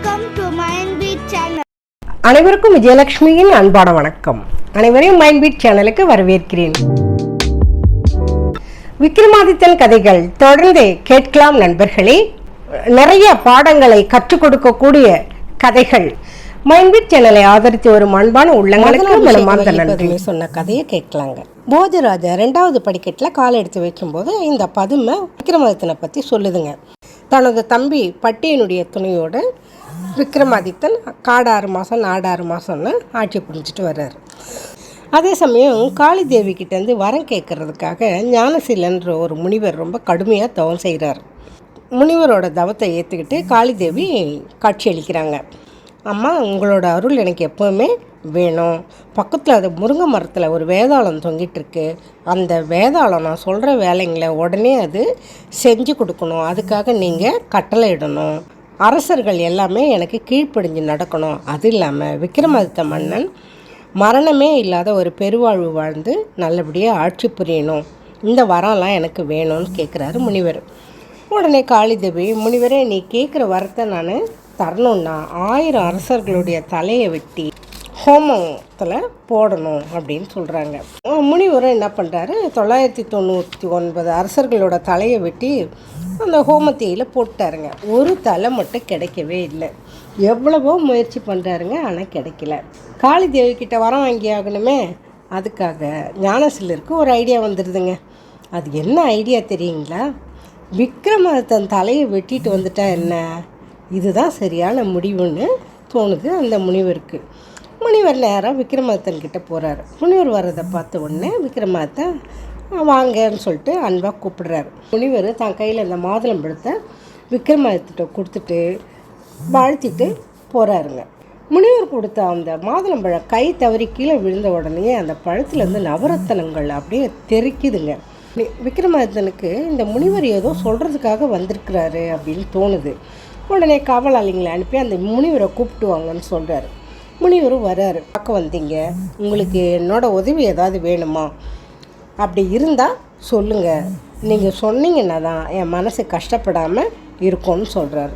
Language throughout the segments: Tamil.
Welcome to மைண்ட்பீட் channel. அனைவருக்கும் விஜயலட்சுமியின் அன்பான வணக்கம். அனைவரையும் மைண்ட்பீட் சேனலுக்கு வரவேற்கிறேன். விக்ரமாதித்தன் கதைகள் தொடர்ந்து கேட்கலாம் நண்பர்களே. நிறைய பாடங்களை கற்றுக் கொடுக்கக்கூடிய கதைகள். மைண்ட்பீட் சேனலை ஆதரித்து வரும் அன்பான உள்ளங்களுக்கு மனமார்ந்த நன்றி. சொன்ன கதையை கேட்கலாங்க. போஜராஜா 2வது படிக்கட்டில் கால் எடுத்து வைக்கும்போது இந்த பதுமை விக்ரமாதித்தனை பற்றி சொல்லுதுங்க. தனது தம்பி பட்டியனுடைய துணையோடு விக்ரமாதித்தன் காடு 6 மாதம் நாடு 6 மாதம்னு ஆட்சி புரிஞ்சிட்டு வர்றார். அதே சமயம் காளி தேவி கிட்டேருந்து வரம் கேட்கறதுக்காக ஞானசீலன்ற ஒரு முனிவர் ரொம்ப கடுமையாக தவம் செய்கிறார். முனிவரோட தவத்தை ஏற்றுக்கிட்டு காளி தேவி காட்சி அளிக்கிறாங்க. அம்மா, உங்களோட அருள் எனக்கு எப்போவுமே வேணும். பக்கத்தில் அது முருங்கை மரத்தில் ஒரு வேதாளம் தொங்கிட்டுருக்கு. அந்த வேதாளம் நான் சொல்கிற வேலைங்களை உடனே அது செஞ்சு கொடுக்கணும். அதுக்காக நீங்கள் கட்டளை இடணும். அரசர்கள் எல்லாமே எனக்கு கீழ்ப்படிஞ்சு நடக்கணும். அது இல்லாமல் விக்ரமாதித்த மன்னன் மரணமே இல்லாத ஒரு பெருவாழ்வு வாழ்ந்து நல்லபடியாக ஆட்சி புரியணும். இந்த வரம்லாம் எனக்கு வேணும்னு கேட்குறாரு முனிவர். உடனே காளிதேவி, முனிவரே, நீ கேட்குற வரத்தை நான் தரணுன்னா 1000 அரசர்களுடைய தலையை வெட்டி ஹோமத்தில் போடணும் அப்படின்னு சொல்கிறாங்க. முனிவரும் என்ன பண்ணுறாரு, 999 அரசர்களோட தலையை வெட்டி அந்த ஹோமத்தையில் போட்டாருங்க. ஒரு தலை மட்டும் கிடைக்கவே இல்லை. எவ்வளவோ முயற்சி பண்ணுறாருங்க, ஆனால் கிடைக்கல. காளி தேவிக்கிட்ட வரம் வாங்கி ஆகணுமே. அதுக்காக ஞானசீலருக்கு ஒரு ஐடியா வந்துடுதுங்க. அது என்ன ஐடியா தெரியுங்களா? விக்ரமாதித்தன் தலையை வெட்டிட்டு வந்துட்டா என்ன, இதுதான் சரியான முடிவுன்னு தோணுது அந்த முனிவருக்கு. முனிவர் நேராக விக்ரமாதித்தன் கிட்டே போகிறாரு. முனிவர் வர்றதை பார்த்த உடனே விக்ரமாதித்தன் வாங்கன்னு சொல்லிட்டு அன்பாக கூப்பிடுறாரு. முனிவர் தான் கையில் அந்த மாதுளம்பழத்தை விக்ரமாதித்திட்ட கொடுத்துட்டு வாழ்த்திட்டு போகிறாருங்க. முனிவர் கொடுத்த அந்த மாதுளம்பழம் கை தவறி கீழே விழுந்த உடனே அந்த பழத்துலேருந்து நவரத்தனங்கள் அப்படியே தெறிக்குதுங்க. விக்ரமாதித்தனுக்கு இந்த முனிவர் ஏதோ சொல்கிறதுக்காக வந்திருக்கிறாரு அப்படின்னு தோணுது. உடனே காவலாளிங்களை அனுப்பி அந்த முனிவரை கூப்பிட்டு வாங்கன்னு சொல்கிறாரு. முனிவரும் வர்றாரு. பார்க்க வந்தீங்க, உங்களுக்கு என்னோட உதவி ஏதாவது வேணுமா? அப்படி இருந்தால் சொல்லுங்கள், நீங்கள் சொன்னீங்கன்னா தான் என் மனசு கஷ்டப்படாமல் இருக்கும்னு சொல்கிறாரு.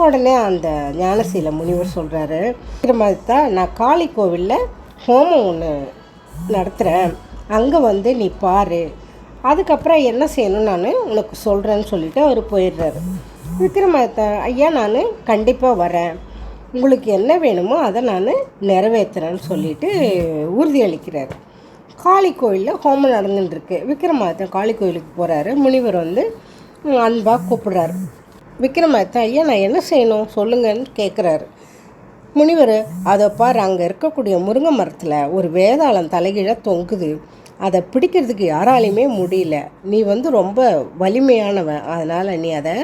உடனே அந்த ஞானசீல முனிவர் சொல்கிறாரு, விக்ரமாதித்தா, நான் காளி கோவிலில் ஹோமம் ஒன்று நடத்துகிறேன், அங்கே வந்து நீ பாரு, அதுக்கப்புறம் என்ன செய்யணும்னு நான் உனக்கு சொல்கிறேன்னு சொல்லிவிட்டு அவர் போயிடுறாரு. விக்ரமாதித்தா, ஐயா, நான் கண்டிப்பாக வரேன், உங்களுக்கு என்ன வேணுமோ அதை நான் நிறைவேற்றுறேன்னு சொல்லிவிட்டு உறுதியளிக்கிறார். காளி கோயிலில் ஹோமம் நடந்துட்டுருக்கு. விக்ரமாதித்தன் காளி கோயிலுக்கு போகிறாரு. முனிவர் வந்து அன்பாக கூப்பிடுறாரு. விக்ரமாதித்தன், ஐயா, நான் என்ன செய்யணும் சொல்லுங்கன்னு கேட்குறாரு. முனிவர், அதை பாரு, அங்கே இருக்கக்கூடிய முருங்கை மரத்தில் ஒரு வேதாளம் தலைகீழ தொங்குது, அதை பிடிக்கிறதுக்கு யாராலையுமே முடியல. நீ வந்து ரொம்ப வலிமையானவன், அதனால் நீ அதை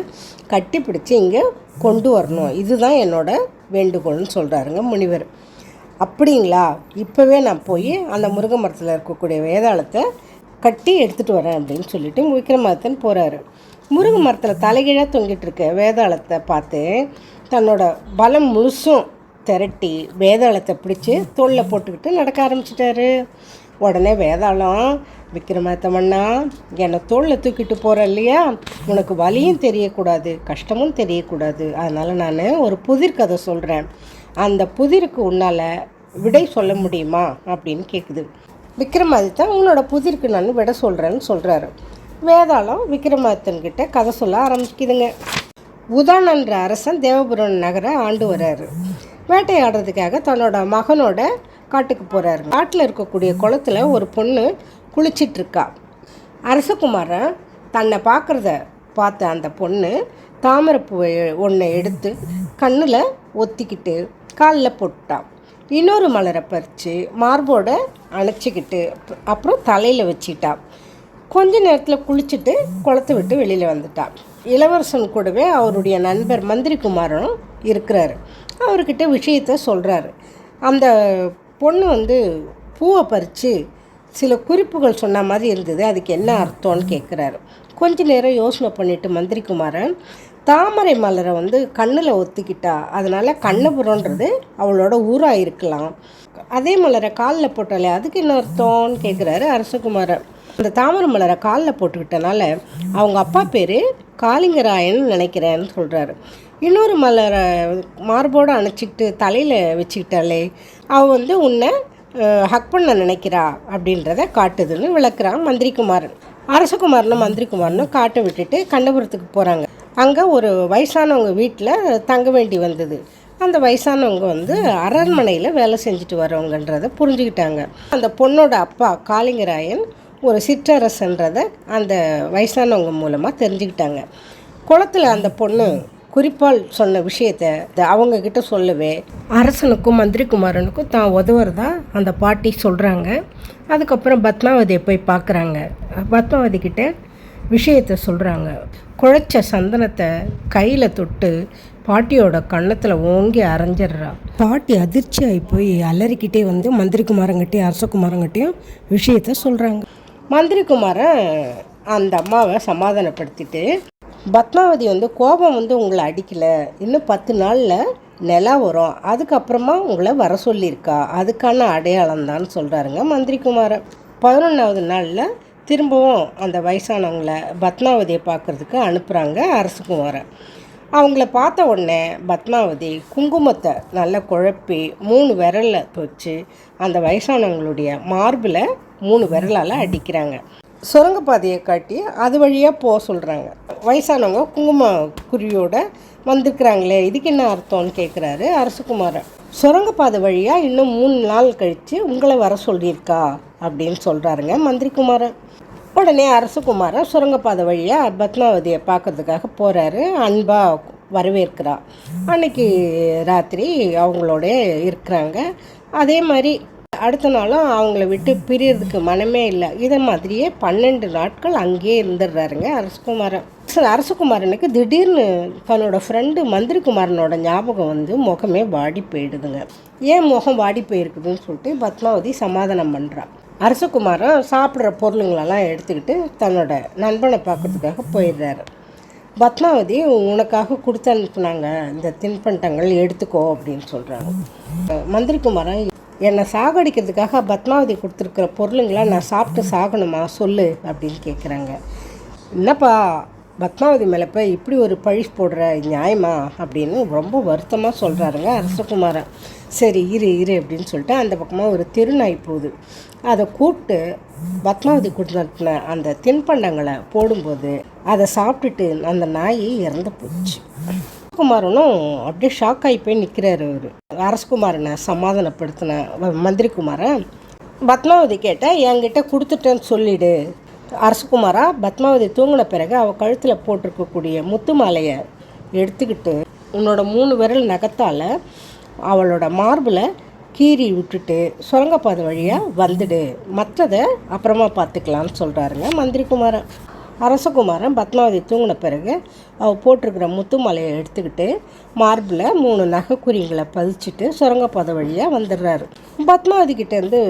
கட்டி பிடிச்சி இங்கே கொண்டு வரணும், இதுதான் என்னோட வேண்டுகோள்னு சொல்கிறாருங்க முனிவர். அப்படிங்களா, இப்போவே நான் போய் அந்த முருங்கை மரத்தில் இருக்கக்கூடிய வேதாளத்தை கட்டி எடுத்துகிட்டு வரேன் அப்படின்னு சொல்லிட்டு விக்ரமாதித்தன் போகிறாரு. முருங்கை மரத்தில் தலைகீழாக தொங்கிட்டு இருக்க வேதாளத்தை பார்த்து தன்னோட பலம் முழுசும் திரட்டி வேதாளத்தை பிடிச்சி தோளில் போட்டுக்கிட்டு நடக்க ஆரம்பிச்சிட்டாரு. உடனே வேதாளம், விக்ரமாதித்த மன்னா, என்னை தோளில் தூக்கிட்டு போகிற இல்லையா, உனக்கு வலியும் தெரியக்கூடாது, கஷ்டமும் தெரியக்கூடாது, அதனால் நான் ஒரு புதிர் கதை சொல்கிறேன், அந்த புதிருக்கு உன்னால் விடை சொல்ல முடியுமா அப்படின்னு கேட்குது. விக்ரமாதித்தன், உன்னோட புதிருக்கு நான் விடை சொல்கிறேன்னு சொல்கிறாரு. வேதாளம் விக்ரமாதித்தன்கிட்ட கதை சொல்ல ஆரம்பிக்குதுங்க. உதானன்ற அரசன் தேவபுரம் நகரை ஆண்டு வர்றாரு. வேட்டையாடுறதுக்காக தன்னோட மகனோட காட்டுக்கு போகிறாரு. காட்டில் இருக்கக்கூடிய குளத்தில் ஒரு பொண்ணு குளிச்சிட்ருக்கா. அரசகுமாரன் தன்னை பார்க்குறத பார்த்த அந்த பொண்ணு தாமரைப்பூவை ஒன்றை எடுத்து கண்ணில் ஒத்திக்கிட்டு காலில் போட்டான். இன்னொரு மலரை பறித்து மார்போட அணைச்சிக்கிட்டு அப்புறம் தலையில் வச்சிட்டான். கொஞ்ச நேரத்தில் குளிச்சுட்டு குளத்தை விட்டு வெளியில் வந்துட்டான். இளவரசன் கூடவே அவருடைய நண்பர் மந்திரி குமாரனும் இருக்கிறாரு. அவர்கிட்ட விஷயத்த சொல்கிறாரு. அந்த பொண்ணு வந்து பூவை பறித்து சில குறிப்புகள் சொன்ன மாதிரி இருந்தது, அதுக்கு என்ன அர்த்தம்னு கேட்குறாரு. கொஞ்ச நேரம் யோசனை பண்ணிவிட்டு மந்திரி குமாரன், தாமரை மலரை வந்து கண்ணில் ஒத்திக்கிட்டா, அதனால் கண்ணபுரன்றது அவளோட ஊராக இருக்கலாம், அதே மலரை காலில் போட்டாலே அதுக்கு என்ன அர்த்தம்னு கேட்குறாரு அரசகுமாரன். அந்த தாமரை மலரை காலில் போட்டுக்கிட்டனால அவங்க அப்பா பேர் காளிங்கராயன் நினைக்கிறேன்னு சொல்கிறாரு. இன்னொரு மலரை மார்போடு அணைச்சிக்கிட்டு தலையில் வச்சுக்கிட்டாலே அவள் உன்னை ஹக் பண்ண நினைக்கிறா அப்படின்றத காட்டுதுன்னு விளக்குறான் மந்திரிக்குமாரன். அரசகுமாரனும் மந்திரிக்குமாரனும் காட்டை விட்டுட்டு கண்டபுரத்துக்கு போகிறாங்க. அங்கே ஒரு வயசானவங்க வீட்டில் தங்க வேண்டி வந்தது. அந்த வயசானவங்க அரண்மனையில் வேலை செஞ்சுட்டு வரவங்கன்றதை புரிஞ்சுக்கிட்டாங்க. அந்த பொண்ணோட அப்பா காளிங்கராயன் ஒரு சிற்றரசன்றதை அந்த வயசானவங்க மூலமாக தெரிஞ்சுக்கிட்டாங்க. குளத்தில் அந்த பொண்ணு குறிப்பால் சொன்ன விஷயத்தை அவங்கக்கிட்ட சொல்லவே அரசனுக்கும் மந்திரிக்குமாரனுக்கும் தான் உதவுறதா அந்த பாட்டி சொல்கிறாங்க. அதுக்கப்புறம் பத்மாவதியை போய் பார்க்குறாங்க. பத்மாவதி கிட்ட விஷயத்தை சொல்கிறாங்க. குழைச்ச சந்தனத்தை கையில் தொட்டு பாட்டியோட கன்னத்தில் ஓங்கி அரைஞ்சிட்றா. பாட்டி அதிர்ச்சியாகி போய் அலறிக்கிட்டே மந்திரிக்குமாரங்கிட்டையும் அரசகுமாரங்கிட்டையும் விஷயத்த சொல்கிறாங்க. மந்திரிக்குமாரன் அந்த அம்மாவை சமாதானப்படுத்திட்டு, பத்மாவதி கோபம் உங்களை அடிக்கலை, இன்னும் 10 நாளில் நிலா வரும், அதுக்கப்புறமா உங்களை வர சொல்லியிருக்கா, அதுக்கான அடையாளம் தான் சொல்கிறாருங்க மந்திரிக்குமாரன். 11ஆவது நாளில் திரும்பவும் அந்த வயசானவங்களை பத்மாவதியை பார்க்குறதுக்கு அனுப்புகிறாங்க அரசகுமாரன். அவங்கள பார்த்த உடனே பத்மாவதி குங்குமத்தை நல்லா குழப்பி 3 விரலில் வச்சு அந்த வயசானவங்களுடைய மார்பில் 3 விரலால் அடிக்கிறாங்க. சுரங்கப்பாதையை காட்டி அது வழியாக போக சொல்கிறாங்க. வயசானவங்க குங்கும குருவியோட வந்திருக்கிறாங்களே, இதுக்கு என்ன அர்த்தம்னு கேட்குறாரு அரசகுமாரன். சுரங்கப்பாதை வழியாக இன்னும் 3 நாள் கழித்து உங்களை வர சொல்லியிருக்கா அப்படின்னு சொல்கிறாருங்க மந்திரிக்குமாரன். உடனே அரசகுமாரன் சுரங்கப்பாதை வழியாக பத்மாவதியை பார்க்கறதுக்காக போகிறாரு. அன்பாக வரவேற்கிறா. அன்னைக்கு ராத்திரி அவங்களோட இருக்கிறாங்க. அதே மாதிரி அடுத்த நாளும் அவங்கள விட்டு பிரியறதுக்கு மனமே இல்லை. இதை மாதிரியே 12 நாட்கள் அங்கேயே இருந்துடுறாருங்க அரசகுமாரன். அரசகுமாரனுக்கு திடீர்னு தன்னோட ஃப்ரெண்டு மந்திரிக்குமாரனோட ஞாபகம் முகமே வாடி போயிடுதுங்க. ஏன் முகம் வாடி போயிருக்குதுன்னு சொல்லிட்டு பத்மாவதி சமாதானம் பண்ணுறான். அரசகுமாரன் சாப்பிட்ற பொருளுங்களெல்லாம் எடுத்துக்கிட்டு தன்னோட நண்பனை பார்க்கறதுக்காக போயிடுறாரு. பத்மாவதி உனக்காக கொடுத்து அனுப்புனாங்க இந்த தின்பண்டங்கள் எடுத்துக்கோ அப்படின்னு சொல்கிறாங்க. மந்திரிக்குமாரன் என்னை சாகடிக்கிறதுக்காக பத்மாவதி கொடுத்துருக்குற பொருளுங்களை நான் சாப்பிட்டு சாகணுமா சொல்லு அப்படின்னு கேட்குறாங்க. என்னப்பா பத்மாவதி மேலே போய் இப்படி ஒரு பழி போடுற நியாயமா அப்படின்னு ரொம்ப வருத்தமாக சொல்கிறாருங்க அரசகுமாரன். சரி இரு அப்படின்னு சொல்லிட்டு அந்த பக்கமாக ஒரு திருநாய் போகுது. அதை கூப்பிட்டு பத்மாவதி கொடுத்துன அந்த தின்பண்டங்களை போடும்போது அதை சாப்பிட்டுட்டு அந்த நாய் இறந்து போச்சு. குமாரனும் அப்படியே ஷாக் ஆகி போய் நிற்கிறாரு. அவர் அரசகுமாரனை சமாதானப்படுத்தின மந்திரிக்குமாரன் பத்மாவதி கேட்டால் என்கிட்ட கொடுத்துட்டேன்னு சொல்லிவிடு. அரசகுமாரா பத்மாவதி தூங்கின பிறகு அவள் கழுத்தில் போட்டிருக்கக்கூடிய முத்து மாலையை எடுத்துக்கிட்டு உன்னோட 3 விரல் நகத்தால் அவளோட மார்பில் கீறி விட்டுட்டு சுரங்கப்பாதை வழியாக வந்துடு, மற்றதை அப்புறமா பார்த்துக்கலான்னு சொல்கிறாருங்க மந்திரிக்குமாரன். அரசகுமாரன் பத்மாவதி தூங்கின பிறகு அவள் போட்டிருக்கிற முத்து மாலையை எடுத்துக்கிட்டு மார்பில் 3 நகைக்குறிங்களை பதிச்சுட்டு சுரங்கப்பாதை வழியாக வந்துடுறாரு. பத்மாவதி கிட்டேருந்து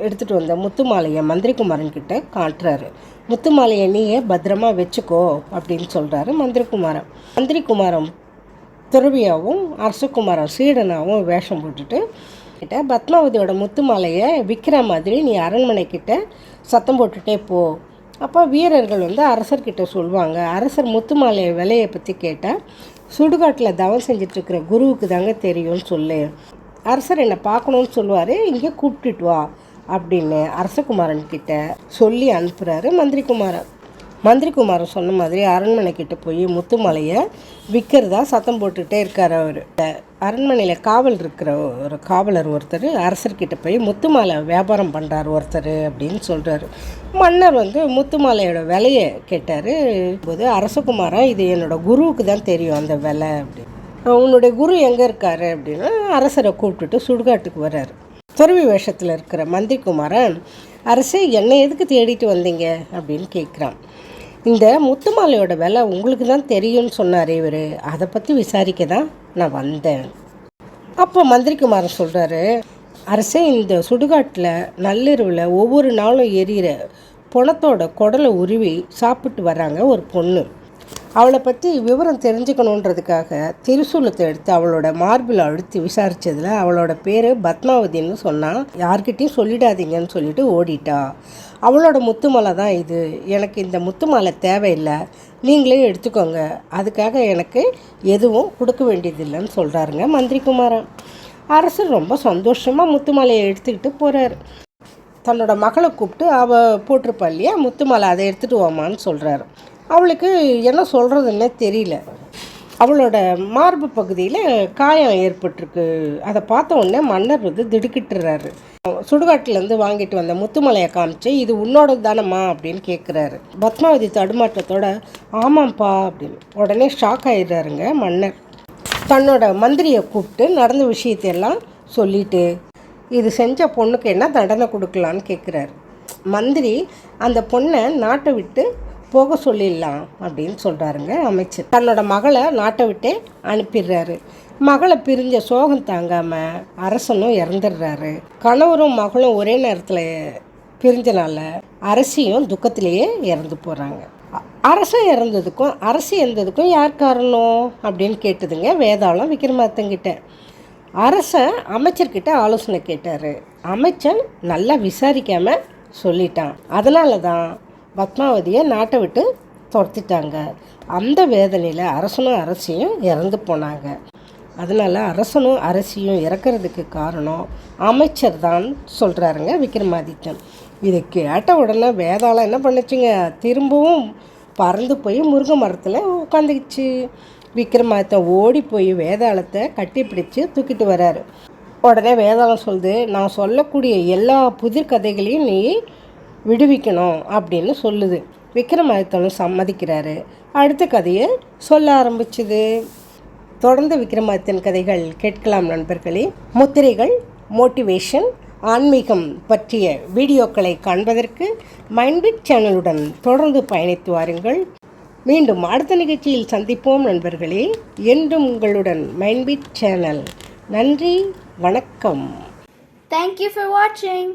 எடுத்துகிட்டு வந்த முத்து மாலையை மந்திரிக்குமாரன் கிட்ட காட்டுறாரு. முத்து மாலையை நீயே பத்திரமா வச்சுக்கோ அப்படின்னு சொல்கிறாரு மந்திரிக்குமாரன். மந்திரிக்குமாரன் துறவியாகவும் அரசகுமாரன் சீடனாகவும் வேஷம் போட்டுட்டு கிட்ட பத்மாவதியோட முத்து மாலையை விற்கிற மாதிரி நீ அரண்மனைக்கிட்ட சத்தம் போட்டுட்டே போ. அப்போ வீரர்கள் அரசர்கிட்ட சொல்லுவாங்க, அரசர் முத்து மாலையை விலையை பற்றி கேட்டால் சுடுகாட்டில் தவம் செஞ்சிட்ருக்கிற குருவுக்கு தாங்க தெரியும்னு சொல்லு. அரசர் என்னை பார்க்கணுன்னு சொல்லுவார், இங்கே கூப்பிட்டுட்டு வா அப்படின்னு அரசகுமாரன் கிட்ட சொல்லி அனுப்புகிறாரு மந்திரிக்குமாரன். மந்திரிக்குமாரன் சொன்ன மாதிரி அரண்மனைக்கிட்ட போய் முத்து மாலையை விற்கிறதா சத்தம் போட்டுகிட்டே இருக்கார். அவர் அரண்மனையில் காவல் இருக்கிற ஒரு காவலர் ஒருத்தர் அரசர்கிட்ட போய் முத்து மாலை வியாபாரம் பண்ணுறார் ஒருத்தர் அப்படின்னு சொல்கிறாரு. மன்னர் முத்து மாலையோட விலையை கேட்டார் போது அரசகுமாரன் இது என்னோடய குருவுக்கு தான் தெரியும் அந்த விலை அப்படின்னு. உன்னுடைய குரு எங்கே இருக்காரு அப்படின்னா அரசரை கூப்பிட்டுட்டு சுடுகாட்டுக்கு வர்றாரு. துறவி வேஷத்தில் இருக்கிற மந்திரிக்குமாரன் அரசே என்னை எதுக்கு தேடிட்டு வந்தீங்க அப்படின்னு கேட்குறான். இந்த முத்து மாலையோட விலை உங்களுக்கு தான் தெரியும்னு சொன்னார் இவர், அதை பற்றி விசாரிக்க தான் நான் வந்தேன். அப்போ மந்திரிக்குமாரன் சொல்கிறாரு, அரசே இந்த சுடுகாட்டில் நள்ளிரவில் ஒவ்வொரு நாளும் எரியிற பொணத்தோட குடலை உருவி சாப்பிட்டு வராங்க ஒரு பொண்ணு. அவளை பற்றி விவரம் தெரிஞ்சுக்கணுன்றதுக்காக திருசூலத்தை எடுத்து அவளோட மார்பில் அழுத்தி விசாரித்ததில் அவளோட பேர் பத்மாவதின்னு சொன்னால் யார்கிட்டையும் சொல்லிடாதீங்கன்னு சொல்லிட்டு ஓடிட்டா. அவளோட முத்து மாலை தான் இது. எனக்கு இந்த முத்து மாலை தேவையில்லை, நீங்களே எடுத்துக்கோங்க, அதுக்காக எனக்கு எதுவும் கொடுக்க வேண்டியதில்லைன்னு சொல்கிறாருங்க மந்திரி குமாரன். அரசர் ரொம்ப சந்தோஷமாக முத்துமாலையை எடுத்துக்கிட்டு போகிறார். தன்னோட மகளை கூப்பிட்டு அவள் போட்டிருப்பா இல்லையா முத்துமாலை, அதை எடுத்துகிட்டு வாமான்னு சொல்கிறாரு. அவளுக்கு என்ன சொல்கிறதுன்னே தெரியல. அவளோட மார்பு பகுதியில் காயம் ஏற்பட்டிருக்கு. அதை பார்த்த உடனே மன்னர் திடுக்கிட்டுறாரு. சுடுகாட்டிலேருந்து வாங்கிட்டு வந்த முத்துமலையை காமிச்சு, இது உன்னோடது தானம்மா அப்படின்னு கேட்குறாரு. பத்மாவதி தடுமாற்றத்தோட ஆமாம்ப்பா அப்படின்னு உடனே ஷாக் ஆகிடுறாருங்க மன்னர். தன்னோட மந்திரியை கூப்பிட்டு நடந்த விஷயத்தையெல்லாம் சொல்லிட்டு, இது செஞ்ச பொண்ணுக்கு என்ன தண்டனை கொடுக்கலான்னு கேட்குறாரு. மந்திரி அந்த பொண்ணை நாட்டை விட்டு போக சொல்லிடலாம் அப்படின்னு சொல்கிறாருங்க அமைச்சர். தன்னோட மகளை நாட்டை விட்டே அனுப்பிடுறாரு. மகளை பிரிஞ்ச சோகம் தாங்காமல் அரசனும் இறந்துடுறாரு. கணவரும் மகளும் ஒரே நேரத்தில் பிரிஞ்சனால அரசியும் துக்கத்திலேயே இறந்து போகிறாங்க. அரசன் இறந்ததுக்கும் அரசி இறந்ததுக்கும் யார் காரணம் அப்படின்னு கேட்டதுங்க வேதாளம் விக்ரமாதித்தன்கிட்ட. அரசன் அமைச்சர்கிட்ட ஆலோசனை கேட்டார். அமைச்சன் நல்லா விசாரிக்காமல் சொல்லிட்டான். அதனால தான் பத்மாவதியை நாட்டை விட்டு துரத்திட்டாங்க. அந்த வேதனையில் அரசனும் அரசியும் இறந்து போனாங்க. அதனால் அரசனும் அரசியும் இறக்கிறதுக்கு காரணம் அமைச்சர் தான் சொல்கிறாருங்க விக்ரமாதித்தன். இதை கேட்ட உடனே வேதாளம் என்ன பண்ணுச்சுங்க, திரும்பவும் பறந்து போய் முருங்கை மரத்தில் உட்காந்துக்கிச்சு. விக்ரமாதித்தன் ஓடி போய் வேதாளத்தை கட்டி பிடிச்சி தூக்கிட்டு வர்றாரு. உடனே வேதாளம் சொல்லுது, நான் சொல்லக்கூடிய எல்லா புதிர் கதைகளையும் நீ விடுவிக்கணும் அப்படின்னு சொல்லுது. விக்ரமாதித்தனும் சம்மதிக்கிறாரு. அடுத்த கதையை சொல்ல ஆரம்பிச்சுது. தொடர்ந்து விக்ரமாதித்தன் கதைகள் கேட்கலாம் நண்பர்களே. முத்திரைகள், மோட்டிவேஷன், ஆன்மீகம் பற்றிய வீடியோக்களை காண்பதற்கு மைண்ட்பிட் சேனலுடன் தொடர்ந்து பயணித்து வாருங்கள். மீண்டும் அடுத்த நிகழ்ச்சியில் சந்திப்போம் நண்பர்களே. என்றும் உங்களுடன் மைண்ட்பிட் சேனல். நன்றி, வணக்கம். Thank you for watching.